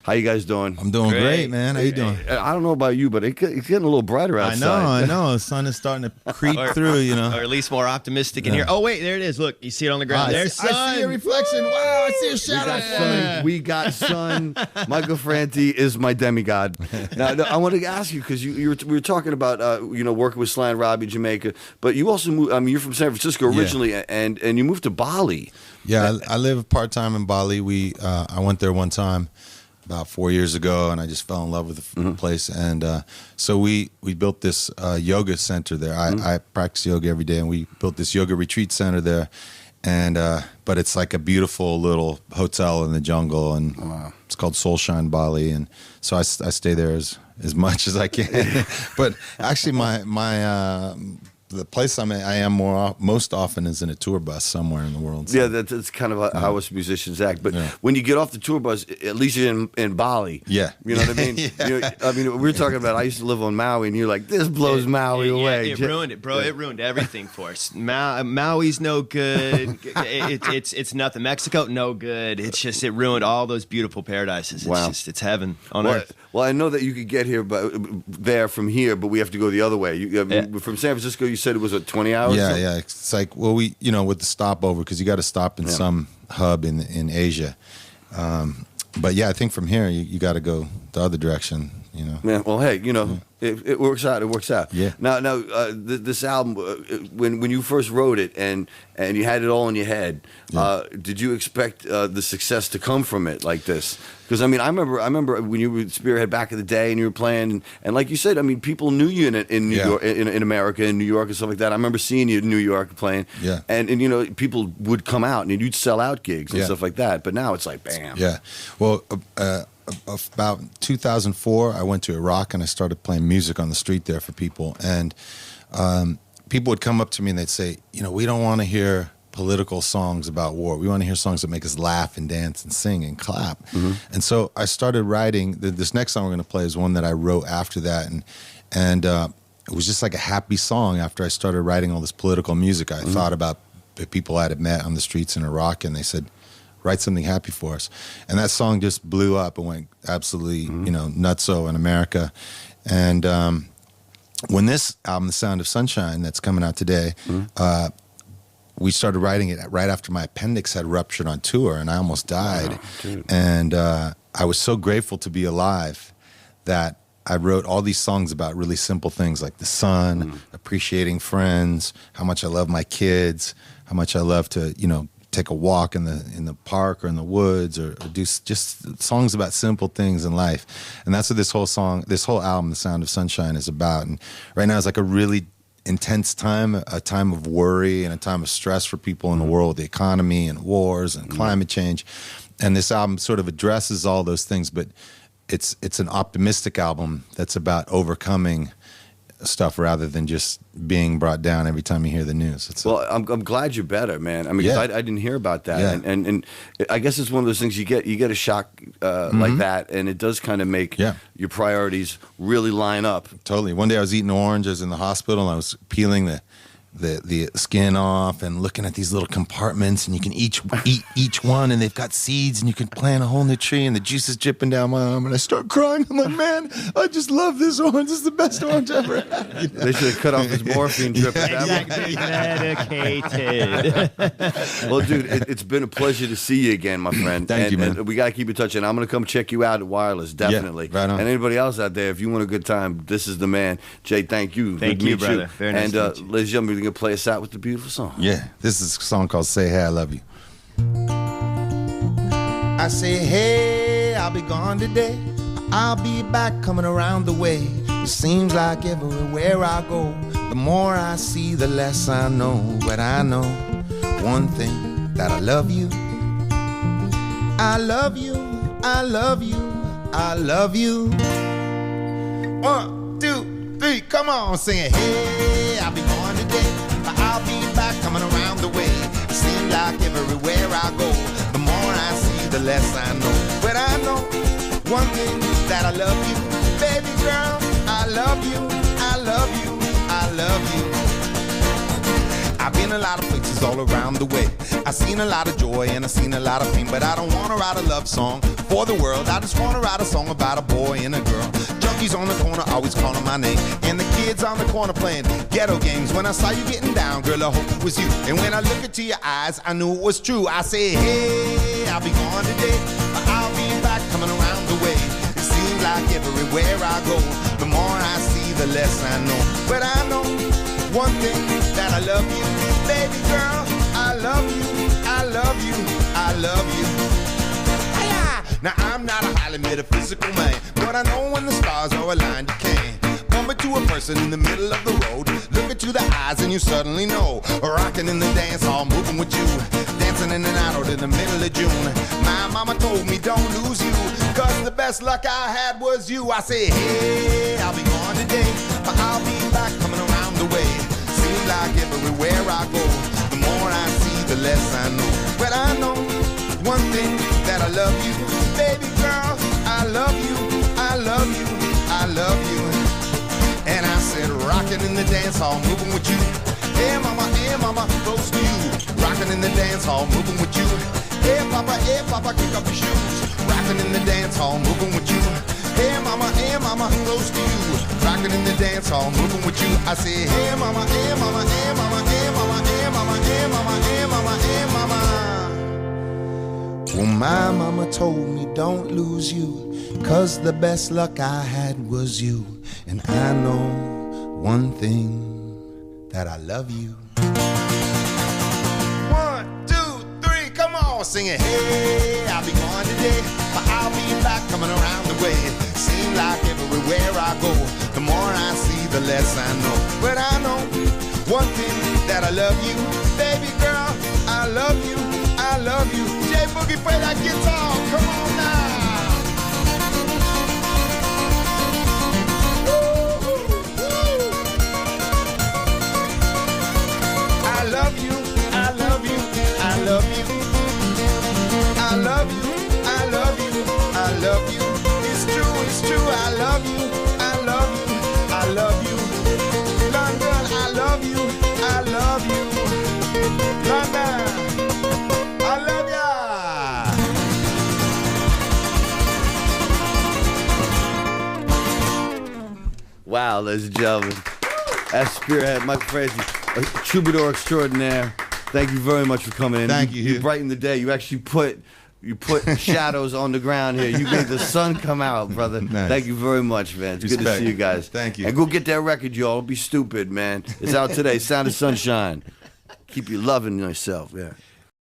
How you guys doing? I'm doing great, man. How you doing? I don't know about you, but it's getting a little brighter outside. I know. The sun is starting to creep through, you know. Or at least more optimistic in here. Oh, wait, there it is. Look, you see it on the ground. There's sun. I see a reflection. Wow, I see a shadow. We got sun. Michael Franti is my demigod. Now, I wanted to ask you, because we were talking about, working with Sly and Robbie, Jamaica, but you also moved, you're from San Francisco originally, and you moved to Bali. Yeah, I live part-time in Bali. I went there one time about 4 years ago, and I just fell in love with the place. And so we built this yoga center there. I practice yoga every day, and we built this yoga retreat center there. And but it's like a beautiful little hotel in the jungle, and it's called Soulshine Bali. And so I stay there as much as I can. But actually, the place I am most often is in a tour bus somewhere in the world. So. Yeah, that's kind of how us musicians act. But when you get off the tour bus, at least you're in Bali. Yeah. You know what I mean? We were talking about, I used to live on Maui, and you're like, this blows Maui away. It ruined it, bro. It ruined everything for us. Maui's no good. It's nothing. Mexico, no good. It ruined all those beautiful paradises. It's heaven on earth. Well, I know that you could get here from here, but we have to go the other way. From San Francisco, you said it was 20 hours? Yeah. It's like, well, with the stopover, because you got to stop in some hub in Asia. But yeah, I think from here, you got to go the other direction, you know. Yeah, well, hey, it works out. It works out. Yeah. Now, this album, when you first wrote it and you had it all in your head, did you expect the success to come from it like this? Because I remember when you were Spearhead back in the day and you were playing, and like you said, people knew you in New York, in America, in New York and stuff like that. I remember seeing you in New York playing, and people would come out and you'd sell out gigs and stuff like that. But now it's like bam. Yeah. Well. About 2004, I went to Iraq and I started playing music on the street there for people. And people would come up to me and they'd say, we don't want to hear political songs about war. We want to hear songs that make us laugh and dance and sing and clap. And so I started writing. This next song we're going to play is one that I wrote after that. And it was just like a happy song after I started writing all this political music. I thought about the people I had met on the streets in Iraq, and they said, write something happy for us. And that song just blew up and went absolutely, nutso in America. And when this album, The Sound of Sunshine, that's coming out today, we started writing it right after my appendix had ruptured on tour, and I almost died. And I was so grateful to be alive that I wrote all these songs about really simple things like the sun, appreciating friends, how much I love my kids, how much I love to, take a walk in the park or in the woods, or do just songs about simple things in life. And that's what this whole album, The Sound of Sunshine, is about. And right now it's like a really intense time, a time of worry and a time of stress for people in the world, the economy and wars and climate change. And this album sort of addresses all those things, but it's an optimistic album that's about overcoming stuff rather than just being brought down every time you hear the news. I'm glad you're better, man. I didn't hear about that, and I guess it's one of those things you get a shock like that, and it does kind of make your priorities really line up. Totally. One day I was eating oranges in the hospital, and I was peeling the skin off and looking at these little compartments, and you can eat each one, and they've got seeds, and you can plant a whole new tree, and the juice is dripping down my arm, and I start crying. I'm like, man, I just love this orange. This is the best orange ever. They should have cut off his morphine drip. Exactly. Medicated. Well, dude, it's been a pleasure to see you again, my friend. Thank you, man. And we got to keep in touch, and I'm going to come check you out at Wireless, definitely. Yeah, right on. And anybody else out there, if you want a good time, this is the man. Jay, thank you. Thank you, brother. Very nice to meet you. Ladies and gentlemen, we're going to play us out with the beautiful song. Yeah, this is a song called Say Hey, I Love You. I say, hey, I'll be gone today. I'll be back coming around the way. It seems like everywhere I go, the more I see, the less I know. But I know one thing, that I love you. I love you, I love you, I love you. 1, 2, 3, come on, sing it. Hey, I'll be gone today. I'll be back coming around the way. It seems like everywhere I go, the more I see, the less I know. But I know one thing, that I love you. Baby girl, I love you, I love you, I love you. I've been a lot of places all around the way. I've seen a lot of joy and I've seen a lot of pain, but I don't wanna write a love song for the world. I just wanna write a song about a boy and a girl. Junkies on the corner always calling my name, and the kids on the corner playing ghetto games. When I saw you getting down, girl, I hope it was you. And when I looked into your eyes, I knew it was true. I said, hey, I'll be gone today, but I'll be back coming around the way. It seems like everywhere I go, the more I see, the less I know. But I know one thing, that I love you, baby girl. I love you, I love you, I love you. Now I'm not a highly metaphysical man, but I know when the stars are aligned you can bump into a person in the middle of the road, look into the eyes and you suddenly know. Rocking in the dance hall, moving with you, dancing in and out in the middle of June. My mama told me don't lose you, cause the best luck I had was you. I said, hey, I'll be gone today, but I'll be back coming around the way. Seems like everywhere I go, the more I see, the less I know. But I know one thing, that I love you, baby girl. I love you, I love you, I love you. And I said, rocking in the dance hall, moving with you. Hey mama, close to you. Rocking in the dance hall, moving with you. Hey papa, kick up your shoes. Rocking in the dance hall, moving with you. Hey mama, close to you. Rocking in the dance hall, moving with you. I said, hey mama, hey mama, hey mama, hey mama, hey mama, hey mama, hey mama, hey mama. Well, my mama told me don't lose you, cause the best luck I had was you. And I know one thing, that I love you. 1, 2, 3, come on, sing it. Hey, I'll be gone today, but I'll be back coming around the way. Seems like everywhere I go, the more I see, the less I know. But I know one thing, that I love you, baby girl. I love you, I love you. J Boogie, play that guitar, come on now. I love you, I love you, I love you. I love you, I love you, I love you. It's true, I love you, I love you, I love you. London, I love you, I love you. London, I love ya. Wow, ladies and gentlemen. That's Spearhead, Mike Franti, a troubadour extraordinaire. Thank you very much for coming in. Thank you. You brightened the day. You actually put shadows on the ground here. You made the sun come out, brother. Nice. Thank you very much, man. It's good to see you guys. Thank you. And go get that record, y'all. Don't be stupid, man. It's out today. Sound of Sunshine. Keep you loving yourself, yeah.